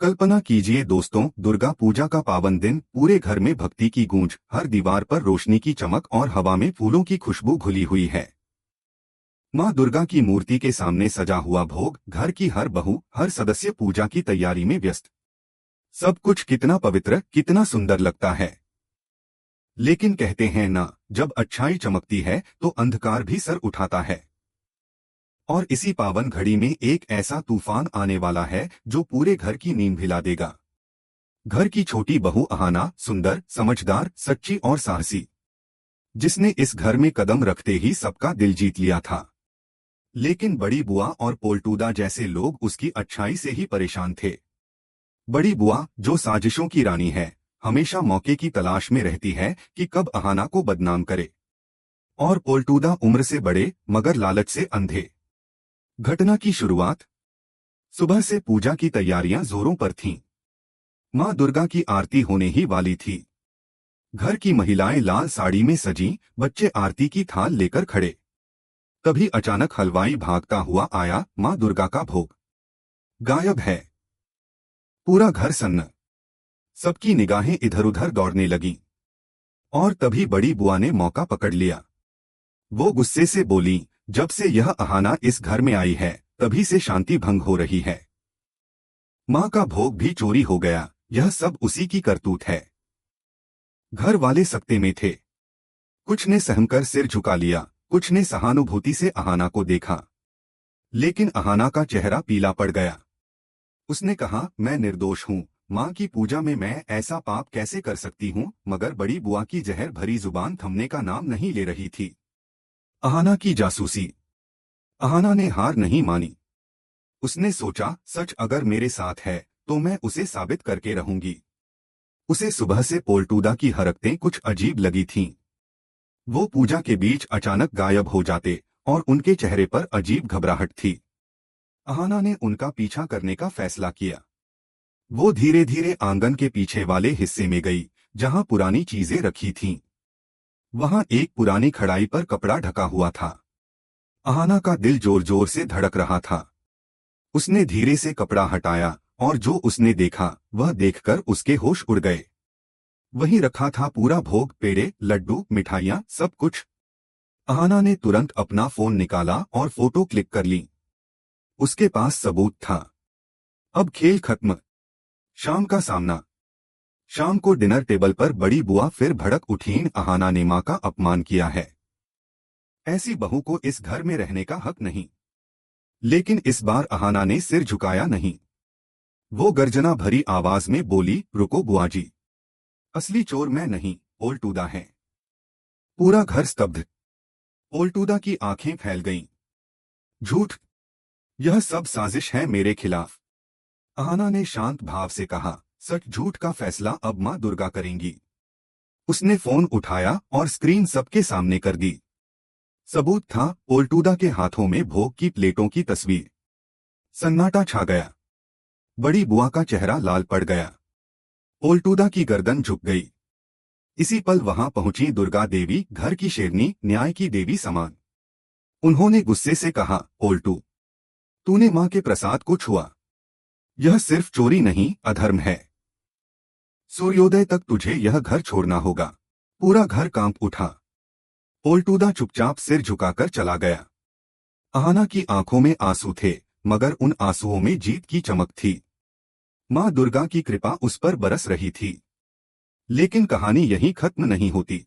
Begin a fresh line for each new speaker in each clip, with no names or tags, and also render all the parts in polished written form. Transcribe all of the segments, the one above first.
कल्पना कीजिए दोस्तों, दुर्गा पूजा का पावन दिन, पूरे घर में भक्ति की गूंज, हर दीवार पर रोशनी की चमक और हवा में फूलों की खुशबू घुली हुई है। माँ दुर्गा की मूर्ति के सामने सजा हुआ भोग, घर की हर बहू, हर सदस्य पूजा की तैयारी में व्यस्त। सब कुछ कितना पवित्र, कितना सुंदर लगता है। लेकिन कहते हैं ना, जब अच्छाई चमकती है तो अंधकार भी सर उठाता है। और इसी पावन घड़ी में एक ऐसा तूफान आने वाला है जो पूरे घर की नींद हिला देगा। घर की छोटी बहू अहाना, सुंदर, समझदार, सच्ची और साहसी, जिसने इस घर में कदम रखते ही सबका दिल जीत लिया था। लेकिन बड़ी बुआ और पोल्टूदा जैसे लोग उसकी अच्छाई से ही परेशान थे। बड़ी बुआ, जो साजिशों की रानी है, हमेशा मौके की तलाश में रहती है कि कब अहाना को बदनाम करे। और पोल्टूदा उम्र से बड़े मगर लालच से अंधे। घटना की शुरुआत। सुबह से पूजा की तैयारियां जोरों पर थीं। माँ दुर्गा की आरती होने ही वाली थी। घर की महिलाएं लाल साड़ी में सजी, बच्चे आरती की थाल लेकर खड़े। तभी अचानक हलवाई भागता हुआ आया। माँ दुर्गा का भोग गायब है। पूरा घर सन्न। सबकी निगाहें इधर उधर दौड़ने लगीं। और तभी बड़ी बुआ ने मौका पकड़ लिया। वो गुस्से से बोली, जब से यह अहाना इस घर में आई है, तभी से शांति भंग हो रही है। माँ का भोग भी चोरी हो गया। यह सब उसी की करतूत है। घर वाले सकते में थे। कुछ ने सहमकर सिर झुका लिया, कुछ ने सहानुभूति से अहाना को देखा। लेकिन अहाना का चेहरा पीला पड़ गया। उसने कहा, मैं निर्दोष हूँ। माँ की पूजा में मैं ऐसा पाप कैसे कर सकती हूँ? मगर बड़ी बुआ की जहर भरी जुबान थमने का नाम नहीं ले रही थी। अहाना की जासूसी। अहाना ने हार नहीं मानी। उसने सोचा, सच अगर मेरे साथ है तो मैं उसे साबित करके रहूंगी। उसे सुबह से पोल्टूदा की हरकतें कुछ अजीब लगी थीं। वो पूजा के बीच अचानक गायब हो जाते और उनके चेहरे पर अजीब घबराहट थी। अहाना ने उनका पीछा करने का फैसला किया। वो धीरे धीरे आंगन के पीछे वाले हिस्से में गई, जहां पुरानी चीजें रखी थीं। वहां एक पुरानी कढ़ाई पर कपड़ा ढका हुआ था। अहाना का दिल जोर जोर से धड़क रहा था। उसने धीरे से कपड़ा हटाया और जो उसने देखा वह देखकर उसके होश उड़ गए। वहीं रखा था पूरा भोग, पेड़े, लड्डू, मिठाइयाँ, सब कुछ। अहाना ने तुरंत अपना फोन निकाला और फोटो क्लिक कर ली। उसके पास सबूत था। अब खेल खत्म। शाम का सामना। शाम को डिनर टेबल पर बड़ी बुआ फिर भड़क उठीं। अहाना ने माँ का अपमान किया है। ऐसी बहू को इस घर में रहने का हक नहीं। लेकिन इस बार अहाना ने सिर झुकाया नहीं। वो गर्जना भरी आवाज में बोली, रुको बुआ जी, असली चोर मैं नहीं, पोल्टूदा है। पूरा घर स्तब्ध। पोल्टूदा की आंखें फैल गईं। झूठ। यह सब साजिश है मेरे खिलाफ। अहाना ने शांत भाव से कहा, सच झूठ का फैसला अब माँ दुर्गा करेंगी। उसने फोन उठाया और स्क्रीन सबके सामने कर दी। सबूत था, पोल्टूदा के हाथों में भोग की प्लेटों की तस्वीर। सन्नाटा छा गया। बड़ी बुआ का चेहरा लाल पड़ गया। पोल्टूदा की गर्दन झुक गई। इसी पल वहां पहुंची दुर्गा देवी, घर की शेरनी, न्याय की देवी समान। उन्होंने गुस्से से कहा, पोल्टू, तूने मां के प्रसाद को छुआ। यह सिर्फ चोरी नहीं, अधर्म है। सूर्योदय तक तुझे यह घर छोड़ना होगा। पूरा घर कांप उठा। पोल्टूदा चुपचाप सिर झुकाकर चला गया। अहाना की आंखों में आंसू थे, मगर उन आंसुओं में जीत की चमक थी। मां दुर्गा की कृपा उस पर बरस रही थी। लेकिन कहानी यहीं खत्म नहीं होती।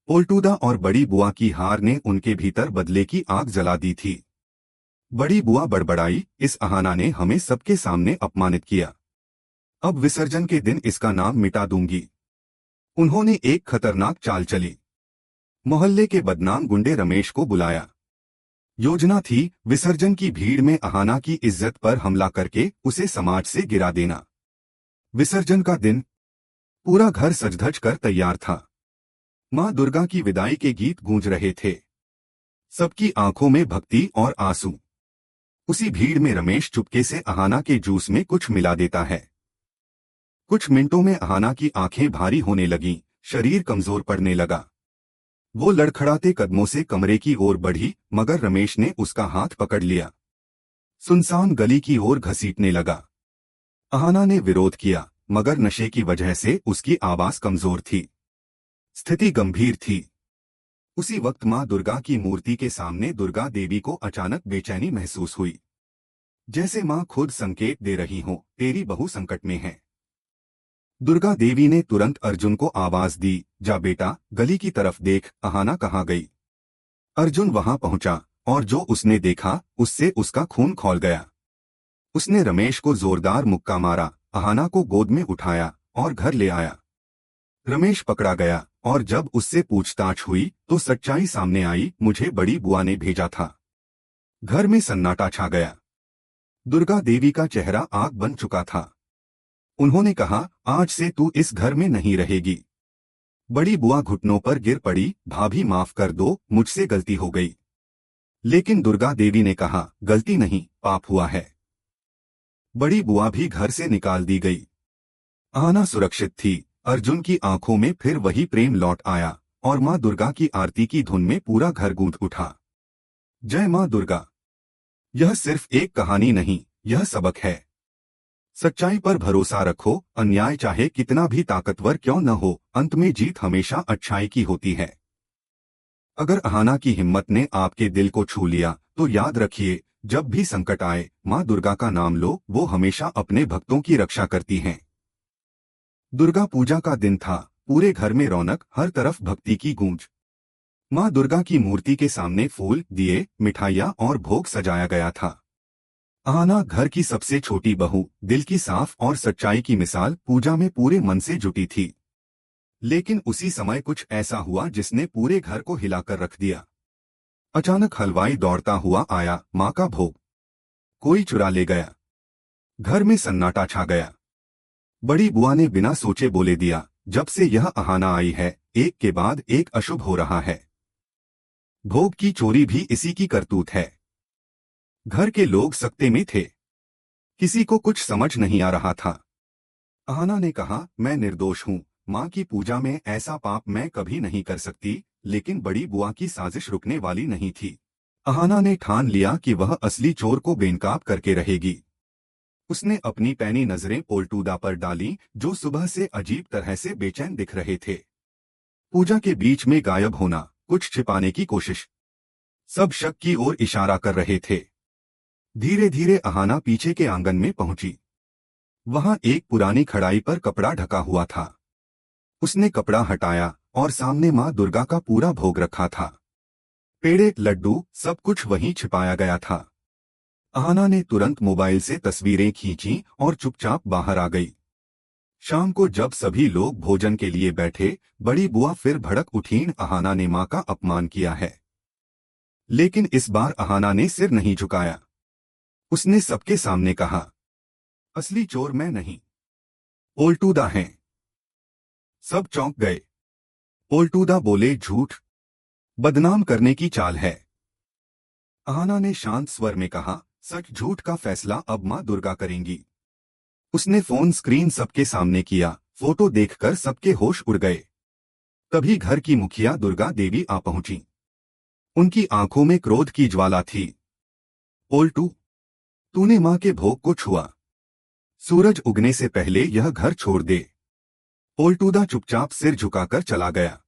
पोल्टूदा और बड़ी बुआ की हार ने उनके भीतर बदले की आग जला दी थी। बड़ी बुआ बड़बड़ाई, इस अहाना ने हमें सबके सामने अपमानित किया। अब विसर्जन के दिन इसका नाम मिटा दूंगी। उन्होंने एक खतरनाक चाल चली। मोहल्ले के बदनाम गुंडे रमेश को बुलाया। योजना थी, विसर्जन की भीड़ में अहाना की इज्जत पर हमला करके उसे समाज से गिरा देना। विसर्जन का दिन। पूरा घर सज-धज कर तैयार था। मां दुर्गा की विदाई के गीत गूंज रहे थे। सबकी आंखों में भक्ति और आंसू। उसी भीड़ में रमेश चुपके से अहाना के जूस में कुछ मिला देता है। कुछ मिनटों में अहाना की आंखें भारी होने लगीं, शरीर कमजोर पड़ने लगा। वो लड़खड़ाते कदमों से कमरे की ओर बढ़ी, मगर रमेश ने उसका हाथ पकड़ लिया। सुनसान गली की ओर घसीटने लगा। अहाना ने विरोध किया, मगर नशे की वजह से उसकी आवाज कमजोर थी, स्थिति गंभीर थी। उसी वक्त मां दुर्गा की मूर्ति के सामने दुर्गा देवी को अचानक बेचैनी महसूस हुई, जैसे मां खुद संकेत दे रही हो, तेरी बहू संकट में है। दुर्गा देवी ने तुरंत अर्जुन को आवाज दी, जा बेटा, गली की तरफ देख, अहाना कहाँ गई। अर्जुन वहां पहुंचा, और जो उसने देखा उससे उसका खून खौल गया। उसने रमेश को जोरदार मुक्का मारा, अहाना को गोद में उठाया और घर ले आया। रमेश पकड़ा गया, और जब उससे पूछताछ हुई तो सच्चाई सामने आई, मुझे बड़ी बुआ ने भेजा था। घर में सन्नाटा छा गया। दुर्गा देवी का चेहरा आग बन चुका था। उन्होंने कहा, आज से तू इस घर में नहीं रहेगी। बड़ी बुआ घुटनों पर गिर पड़ी, भाभी माफ कर दो, मुझसे गलती हो गई। लेकिन दुर्गा देवी ने कहा, गलती नहीं, पाप हुआ है। बड़ी बुआ भी घर से निकाल दी गई। अहाना सुरक्षित थी। अर्जुन की आंखों में फिर वही प्रेम लौट आया, और मां दुर्गा की आरती की धुन में पूरा घर गूंज उठा। जय मां दुर्गा। यह सिर्फ एक कहानी नहीं, यह सबक है। सच्चाई पर भरोसा रखो, अन्याय चाहे कितना भी ताकतवर क्यों न हो, अंत में जीत हमेशा अच्छाई की होती है। अगर अहाना की हिम्मत ने आपके दिल को छू लिया तो याद रखिए, जब भी संकट आए मां दुर्गा का नाम लो, वो हमेशा अपने भक्तों की रक्षा करती हैं। दुर्गा पूजा का दिन था। पूरे घर में रौनक, हर तरफ भक्ति की गूंज। मां दुर्गा की मूर्ति के सामने फूल, दिए, मिठाइयाँ और भोग सजाया गया था। अहाना घर की सबसे छोटी बहू, दिल की साफ और सच्चाई की मिसाल, पूजा में पूरे मन से जुटी थी। लेकिन उसी समय कुछ ऐसा हुआ जिसने पूरे घर को हिलाकर रख दिया। अचानक हलवाई दौड़ता हुआ आया, मां का भोग कोई चुरा ले गया। घर में सन्नाटा छा गया। बड़ी बुआ ने बिना सोचे बोले दिया, जब से यह अहाना आई है, एक के बाद एक अशुभ हो रहा है। भोग की चोरी भी इसी की करतूत है। घर के लोग सकते में थे। किसी को कुछ समझ नहीं आ रहा था। अहाना ने कहा, मैं निर्दोष हूँ, माँ की पूजा में ऐसा पाप मैं कभी नहीं कर सकती। लेकिन बड़ी बुआ की साजिश रुकने वाली नहीं थी। अहाना ने ठान लिया कि वह असली चोर को बेनकाब करके रहेगी। उसने अपनी पैनी नजरें पोल्टूदा पर डाली, जो सुबह से अजीब तरह से बेचैन दिख रहे थे। पूजा के बीच में गायब होना, कुछ छिपाने की कोशिश। सब शक की ओर इशारा कर रहे थे। धीरे धीरे अहाना पीछे के आंगन में पहुंची। वहां एक पुरानी खड़ाई पर कपड़ा ढका हुआ था। उसने कपड़ा हटाया और सामने मां दुर्गा का पूरा भोग रखा था। पेड़े, लड्डू, सब कुछ वहीं छिपाया गया था। अहाना ने तुरंत मोबाइल से तस्वीरें खींची और चुपचाप बाहर आ गई। शाम को जब सभी लोग भोजन के लिए बैठे, बड़ी बुआ फिर भड़क उठी, अहाना ने मां का अपमान किया है। लेकिन इस बार अहाना ने सिर नहीं झुकाया। उसने सबके सामने कहा, असली चोर मैं नहीं, पोल्टूदा हैं। सब चौंक गए। पोल्टूदा बोले, झूठ, बदनाम करने की चाल है। अहाना ने शांत स्वर में कहा, सच झूठ का फैसला अब मां दुर्गा करेंगी। उसने फोन स्क्रीन सबके सामने किया। फोटो देखकर सबके होश उड़ गए। तभी घर की मुखिया दुर्गा देवी आ पहुंची। उनकी आंखों में क्रोध की ज्वाला थी। पोल्टू, तूने मां के भोग को छुआ। सूरज उगने से पहले यह घर छोड़ दे। पोल्टूदा चुपचाप सिर झुकाकर चला गया।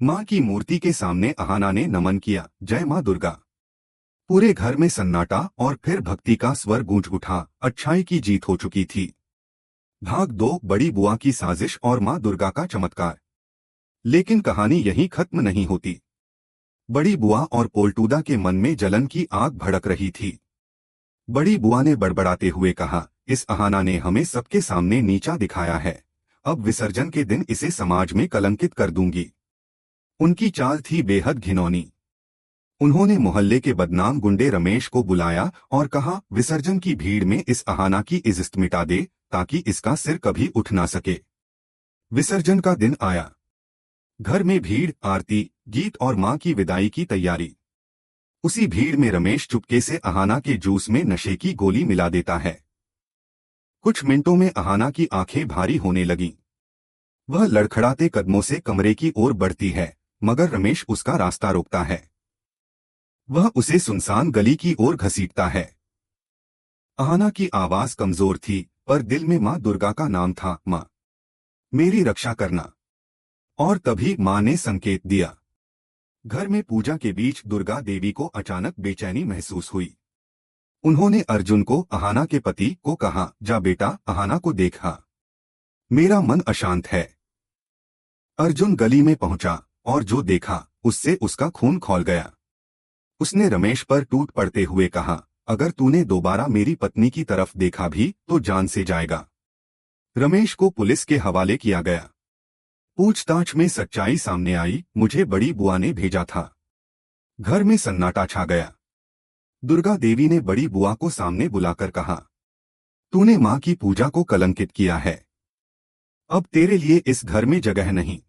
मां की मूर्ति के सामने अहाना ने नमन किया, जय मां दुर्गा। पूरे घर में सन्नाटा और फिर भक्ति का स्वर गूंज उठा। अच्छाई की जीत हो चुकी थी। भाग 2, बड़ी बुआ की साजिश और मां दुर्गा का चमत्कार। लेकिन कहानी यहीं खत्म नहीं होती। बड़ी बुआ और पोल्टूदा के मन में जलन की आग भड़क रही थी। बड़ी बुआ ने बड़बड़ाते हुए कहा, इस अहाना ने हमें सबके सामने नीचा दिखाया है। अब विसर्जन के दिन इसे समाज में कलंकित कर दूंगी। उनकी चाल थी बेहद घिनौनी। उन्होंने मोहल्ले के बदनाम गुंडे रमेश को बुलाया और कहा, विसर्जन की भीड़ में इस अहाना की इज्जत मिटा दे, ताकि इसका सिर कभी उठ ना सके। विसर्जन का दिन आया। घर में भीड़, आरती, गीत और मां की विदाई की तैयारी। उसी भीड़ में रमेश चुपके से अहाना के जूस में नशे की गोली मिला देता है। कुछ मिनटों में अहाना की आंखें भारी होने लगीं। वह लड़खड़ाते कदमों से कमरे की ओर बढ़ती है, मगर रमेश उसका रास्ता रोकता है। वह उसे सुनसान गली की ओर घसीटता है। अहाना की आवाज कमजोर थी, पर दिल में माँ दुर्गा का नाम था, माँ मेरी रक्षा करना। और तभी माँ ने संकेत दिया। घर में पूजा के बीच दुर्गा देवी को अचानक बेचैनी महसूस हुई। उन्होंने अर्जुन को, अहाना के पति, को कहा, जा बेटा, अहाना को देखा, मेरा मन अशांत है। अर्जुन गली में पहुंचा और जो देखा उससे उसका खून खौल गया। उसने रमेश पर टूट पड़ते हुए कहा, अगर तूने दोबारा मेरी पत्नी की तरफ देखा भी तो जान से जाएगा। रमेश को पुलिस के हवाले किया गया। पूछताछ में सच्चाई सामने आई, मुझे बड़ी बुआ ने भेजा था। घर में सन्नाटा छा गया। दुर्गा देवी ने बड़ी बुआ को सामने बुलाकर कहा, तूने माँ की पूजा को कलंकित किया है। अब तेरे लिए इस घर में जगह नहीं।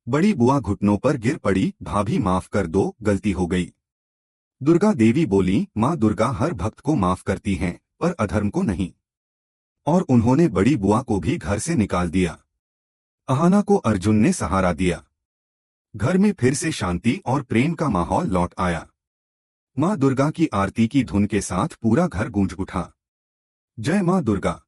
बड़ी बुआ घुटनों पर गिर पड़ी, भाभी माफ कर दो, गलती हो गई। दुर्गा देवी बोली, माँ दुर्गा हर भक्त को माफ करती हैं, पर अधर्म को नहीं। और उन्होंने बड़ी बुआ को भी घर से निकाल दिया। अहाना को अर्जुन ने सहारा दिया। घर में फिर से शांति और प्रेम का माहौल लौट आया। माँ दुर्गा की आरती की धुन के साथ पूरा घर गूंज उठा। जय माँ दुर्गा।